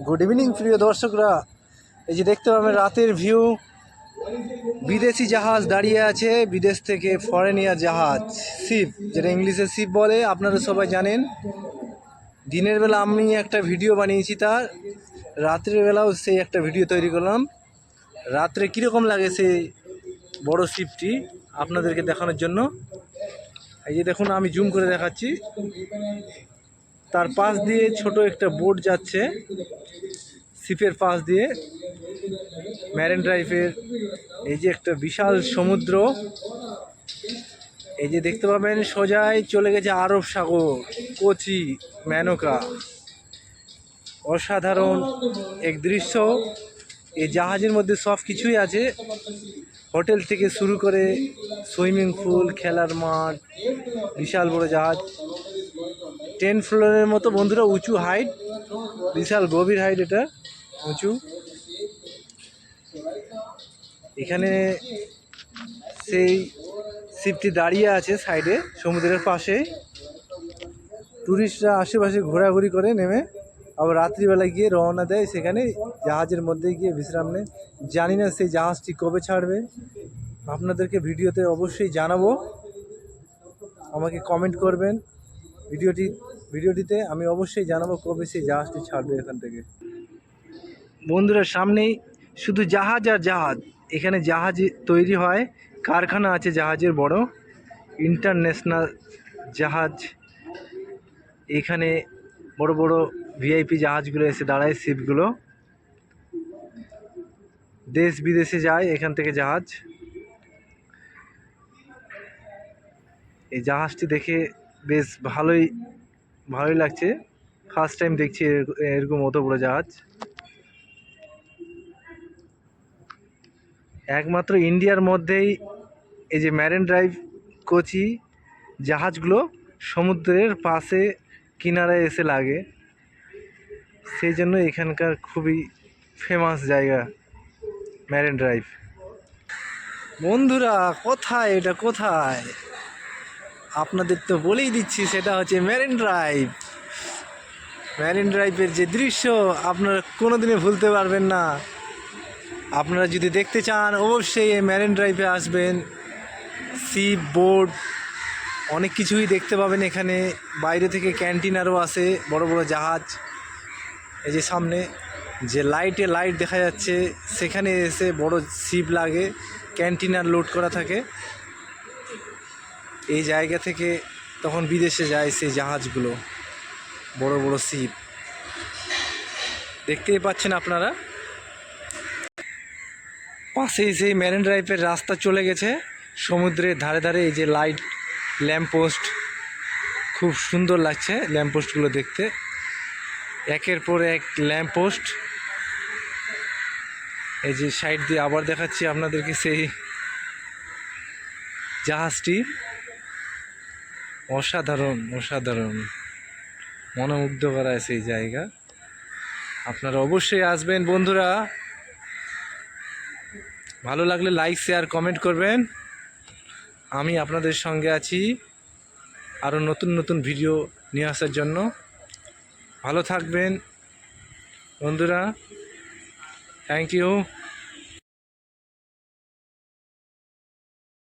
Good evening প্রিয় দর্শকরা। এই যে দেখতে পাবেন রাতের ভিউ, বিদেশি জাহাজ দাঁড়িয়ে আছে, বিদেশ থেকে ফরেনিয়ার জাহাজ, শিপ, যেটা ইংলিশে শিপ বলে, আপনারা সবাই জানেন। দিনের বেলা আমি একটা ভিডিও বানিয়েছি, তার রাত্রের বেলাও সেই একটা ভিডিও তৈরি করলাম। রাত্রে কীরকম লাগে সেই বড় শিপটি আপনাদেরকে দেখানোর জন্য। এই যে দেখুন, আমি জুম করে দেখাচ্ছি। তার পাশ দিয়ে ছোট একটা বোট যাচ্ছে, শিপের পাশ দিয়ে, ম্যারিন ড্রাইভের। এই যে একটা বিশাল সমুদ্র, এই যে দেখতে পাবেন সোজাই চলে গেছে আরব সাগর, কোচি, মেনকা। অসাধারণ এক দৃশ্য। এই জাহাজের মধ্যে সব কিছুই আছে, হোটেল থেকে শুরু করে সুইমিং পুল, খেলার মাঠ, বিশাল বড় জাহাজ, 10 ফ্লোরের মতো বন্ধুরা, উঁচু হাইট, বিশাল গভীর হাইট, এটা উঁচু। এখানে সেই শিপটি দাঁড়িয়ে আছে সাইডে সমুদ্রের পাশে। টুরিস্টরা আশেপাশে ঘোরাঘুরি করে নেমে আবার রাত্রিবেলা গিয়ে রওনা দেয়, সেখানে জাহাজের মধ্যে গিয়ে বিশ্রাম নেয়। জানি না সেই জাহাজটি কবে ছাড়বে, আপনাদেরকে অবশ্যই জানাবো। আমাকে কমেন্ট করবেন ভিডিওটিতে, আমি অবশ্যই জানাবো কবে সেই জাহাজটি ছাড়বে এখান থেকে। বন্ধুরা, সামনেই শুধু জাহাজ আর জাহাজ। এখানে জাহাজ তৈরি হয়, কারখানা আছে জাহাজের, বড় ইন্টারন্যাশনাল জাহাজ। এখানে বড় বড় ভিআইপি জাহাজগুলো এসে দাঁড়ায়, শিপগুলো দেশ বিদেশে যায় এখান থেকে জাহাজ। এই জাহাজটি দেখে বেশ ভালোই লাগছে। ফার্স্ট টাইম দেখছি এরকম অত বড় জাহাজ। একমাত্র ইন্ডিয়ার মধ্যেই এই যে ম্যারিন ড্রাইভ, কোচি জাহাজগুলো সমুদ্রের পাশে কিনারায় এসে লাগে, সেই জন্য এখানকার খুবই ফেমাস জায়গা ম্যারিন ড্রাইভ। বন্ধুরা, কোথায় এটা, কোথায় আপনাদের তো বলেই দিচ্ছি, সেটা হচ্ছে ম্যারিন ড্রাইভ। ম্যারিন ড্রাইভের যে দৃশ্য আপনারা কোনোদিনই ভুলতে পারবেন না। আপনারা যদি দেখতে চান অবশ্যই এই ম্যারিন ড্রাইভে আসবেন। শিপ, বোট, অনেক কিছুই দেখতে পাবেন এখানে। বাইরে থেকে ক্যান্টিনারও আসে, বড় বড় জাহাজ। এই যে সামনে যে লাইট দেখা যাচ্ছে, সেখানে এসে বড় শিপ লাগে, ক্যান্টিনার লোড করা থাকে। এই জায়গা থেকে তখন বিদেশে যায় সেই জাহাজগুলো, বড় বড় শিপ দেখতেই পাচ্ছেন আপনারা। পাশেই সেই ম্যারিন ড্রাইভের রাস্তা চলে গেছে সমুদ্রের ধারে ধারে। এই যে লাইট, ল্যাম্পপোস্ট, খুব সুন্দর লাগছে ল্যাম্পপোস্টগুলো দেখতে, একের পর এক ল্যাম্পপোস্ট। এই যে সাইড দিয়ে আবার দেখাচ্ছি আপনাদেরকে সেই জাহাজটি, অসাধারণ মনোমুগ্ধ করা সেই জায়গা। আপনারা অবশ্যই আসবেন বন্ধুরা। ভালো লাগলে লাইক, শেয়ার, কমেন্ট করবেন। আমি আপনাদের সঙ্গে আছি আরও নতুন ভিডিও নিয়ে আসার জন্য। ভালো থাকবেন বন্ধুরা, থ্যাংক ইউ।